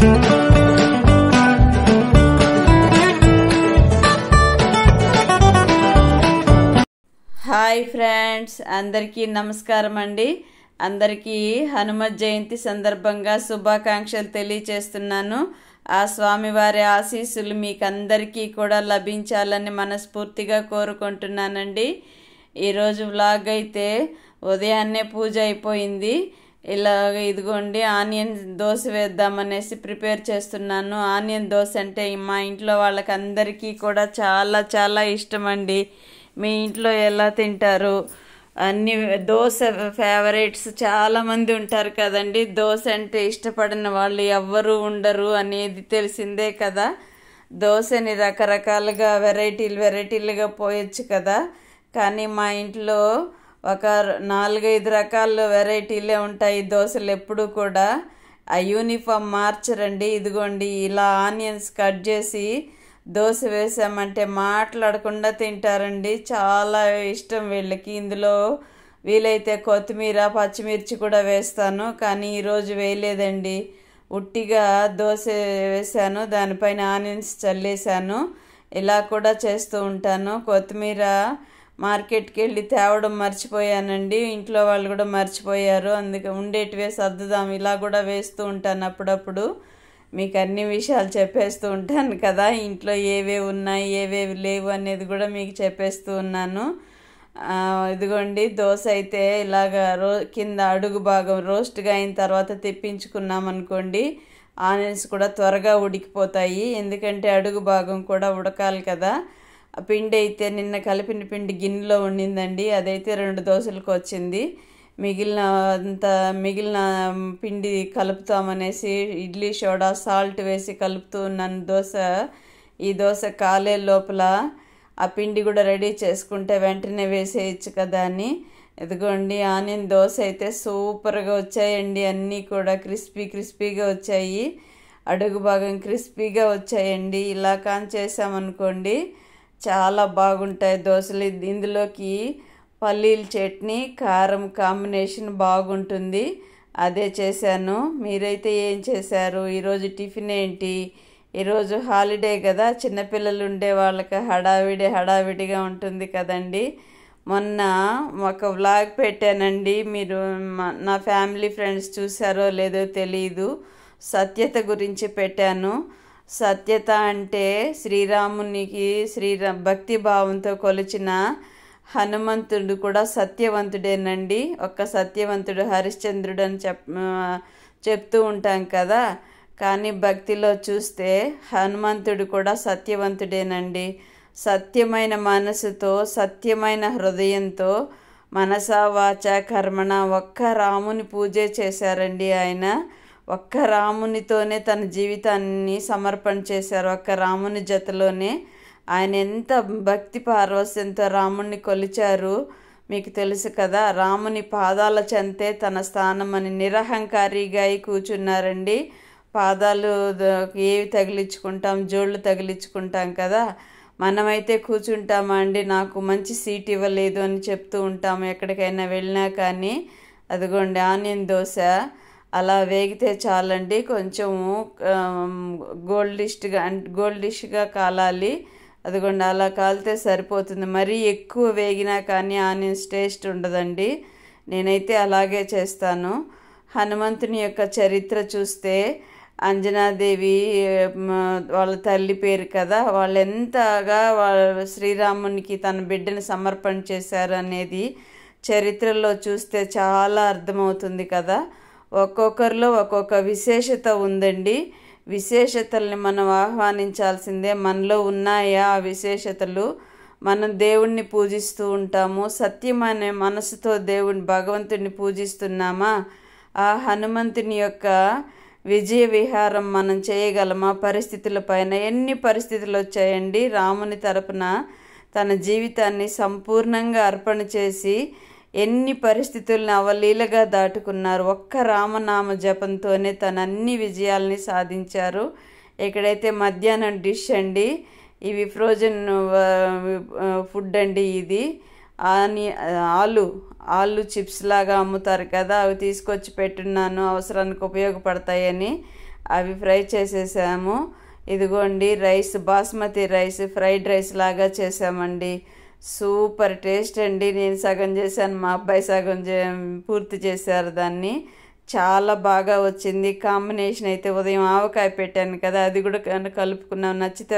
Hi friends, అందరికీ నమస్కారం అండి. అందరికీ హనుమత్ జయంతి సందర్భంగా శుభాకాంక్షలు తెలియచేస్తున్నాను. ఆ స్వామివారి ఆశీస్సులు మీకు అందరికీ కూడా లభించాలని మనస్ఫూర్తిగా కోరుకుంటున్నానండి. ఈరోజు వ్లాగ్ అయితే ఉదయాన్నే పూజ అయిపోయింది. ఇలాగ ఇదిగోండి ఆనియన్ దోశ వేద్దామనేసి ప్రిపేర్ చేస్తున్నాను. ఆనియన్ దోశ అంటే మా ఇంట్లో వాళ్ళకి అందరికీ కూడా చాలా చాలా ఇష్టం అండి. మీ ఇంట్లో ఎలా తింటారు? అన్ని దోశ ఫేవరెట్స్ చాలామంది ఉంటారు కదండి. దోశ అంటే ఇష్టపడిన వాళ్ళు ఎవ్వరూ ఉండరు అనేది తెలిసిందే కదా. దోశని రకరకాలుగా వెరైటీలుగా పోయొచ్చు కదా. కానీ మా ఇంట్లో ఒక 4-5 రకాల వెరైటీలే ఉంటాయి దోశలు ఎప్పుడు కూడా. ఆ యూనిఫామ్ మార్చరండి. ఇదిగోండి ఇలా ఆనియన్స్ కట్ చేసి దోశ వేసామంటే మాట్లాడకుండా తింటారండి. చాలా ఇష్టం వీళ్ళకి. ఇందులో వీలైతే కొత్తిమీర పచ్చిమిర్చి కూడా వేస్తాను, కానీ ఈరోజు వేయలేదండి. ఉట్టిగా దోశ వేసాను, దానిపైన ఆనియన్స్ చల్లేసాను. ఇలా కూడా చేస్తూ ఉంటాను. కొత్తిమీర మార్కెట్కి వెళ్ళి తేవడం మర్చిపోయానండి. ఇంట్లో వాళ్ళు కూడా మర్చిపోయారు. అందుకే ఉండేటివే సర్దుదాం ఇలా కూడా వేస్తూ ఉంటాను. అప్పుడప్పుడు మీకు అన్ని విషయాలు చెప్పేస్తూ ఉంటాను కదా. ఇంట్లో ఏవేవి ఉన్నాయి ఏవేవి లేవు అనేది కూడా మీకు చెప్పేస్తూ ఉన్నాను. ఇదిగోండి దోశ అయితే ఇలాగ కింద అడుగు భాగం రోస్ట్గా అయిన తర్వాత తెప్పించుకున్నాం అనుకోండి, ఆనియన్స్ కూడా త్వరగా ఉడికిపోతాయి. ఎందుకంటే అడుగు భాగం కూడా ఉడకాలి కదా. ఆ పిండి అయితే నిన్న కలిపిన పిండి గిన్నెలో ఉండిందండి. అదైతే 2 దోశలకు వచ్చింది. మిగిలిన పిండి కలుపుతామనేసి ఇడ్లీ సోడా సాల్ట్ వేసి కలుపుతూ ఉన్నాను దోశ. ఈ దోశ కాలే లోపల ఆ పిండి కూడా రెడీ చేసుకుంటే వెంటనే వేసేయచ్చు కదా అని. ఇదిగోండి ఆనియన్ దోశ అయితే సూపర్గా వచ్చాయండి. అన్నీ కూడా క్రిస్పీగా వచ్చాయి. అడుగు భాగం క్రిస్పీగా వచ్చాయండి. ఇలా కాని చేసామనుకోండి చాలా బాగుంటాయి దోశలు. ఇందులోకి పల్లీల చట్నీ కారం కాంబినేషన్ బాగుంటుంది. అదే చేశాను. మీరైతే ఏం చేశారు? ఈరోజు టిఫిన్ ఏంటి? ఈరోజు హాలిడే కదా, చిన్నపిల్లలు ఉండే వాళ్ళకి హడావిడిగా ఉంటుంది కదండి. మొన్న ఒక వ్లాగ్ పెట్టానండి. మీరు నా ఫ్యామిలీ ఫ్రెండ్స్ చూసారో లేదో తెలియదు. సత్యత గురించి పెట్టాను. సత్యత అంటే శ్రీరామునికి భక్తి భావంతో కొలిచిన హనుమంతుడు కూడా సత్యవంతుడేనండి. ఒక్క సత్యవంతుడు హరిశ్చంద్రుడు అని చెప్తూ ఉంటాం కదా. కానీ భక్తిలో చూస్తే హనుమంతుడు కూడా సత్యవంతుడేనండి. సత్యమైన మనసుతో సత్యమైన హృదయంతో మనసా వాచ కర్మణ ఒక్క రాముని పూజే చేశారండి. ఆయన ఒక్క రామునితోనే తన జీవితాన్ని సమర్పణ చేశారు. ఒక్క రాముని జతలోనే ఆయన ఎంత భక్తి పార్వస్యంతో రాముణ్ణి కొలిచారు మీకు తెలుసు కదా. రాముని పాదాల చెంతే తన స్థానం అని నిరహంకారిగా కూర్చున్నారండి. పాదాలు ఏవి తగిలించుకుంటాం, జోళ్ళు తగిలించుకుంటాం కదా. మనమైతే కూర్చుంటామా అండి? నాకు మంచి సీట్ ఇవ్వలేదు అని చెప్తూ ఉంటాము ఎక్కడికైనా వెళ్ళినా. కానీ అదిగోండి ఆనియన్ దోశ అలా వేగితే చాలండి. కొంచెము గోల్డిష్గా కాలాలి. అదిగోండి అలా కాలితే సరిపోతుంది. మరీ ఎక్కువ వేగినా కానీ ఆనియన్స్ టేస్ట్ ఉండదండి. నేనైతే అలాగే చేస్తాను. హనుమంతుని యొక్క చరిత్ర చూస్తే అంజనాదేవి వాళ్ళ తల్లి పేరు కదా. వాళ్ళు ఎంతగా శ్రీరామునికి తన బిడ్డను సమర్పణ చేశారు అనేది చరిత్రలో చూస్తే చాలా అర్థమవుతుంది కదా. ఒక్కొక్కరిలో ఒక్కొక్క విశేషత ఉందండి. విశేషతల్ని మనం ఆహ్వానించాల్సిందే. మనలో ఉన్నాయా ఆ విశేషతలు? మనం దేవుణ్ణి పూజిస్తూ ఉంటాము. సత్యమనే మనసుతో భగవంతుడిని పూజిస్తున్నామా? ఆ హనుమంతుని యొక్క విజయ విహారం మనం చేయగలమా? పరిస్థితుల పైన ఎన్ని పరిస్థితులు వచ్చాయండి. రాముని తరపున తన జీవితాన్ని సంపూర్ణంగా అర్పణ చేసి ఎన్ని పరిస్థితులను అవలీలగా దాటుకున్నారు. ఒక్క రామనామ జపంతోనే తన అన్ని విజయాల్ని సాధించారు. ఇక్కడైతే మధ్యాహ్నం డిష్ అండి. ఇవి ఫ్రోజన్ ఫుడ్ అండి. ఇది ఆలు చిప్స్ లాగా అమ్ముతారు కదా, అవి తీసుకొచ్చి పెట్టున్నాను అవసరానికి ఉపయోగపడతాయని. అవి ఫ్రై చేసేసాము. ఇదిగోండి rice, basmati rice fried rice లాగా చేసామండి. సూపర్ టేస్ట్ అండి. నేను సగం చేశాను, మా అబ్బాయి సగం పూర్తి చేశారు దాన్ని. చాలా బాగా వచ్చింది. కాంబినేషన్ అయితే ఉదయం ఆవకాయ పెట్టాను కదా, అది కూడా కలుపుకున్నాం. నచ్చితే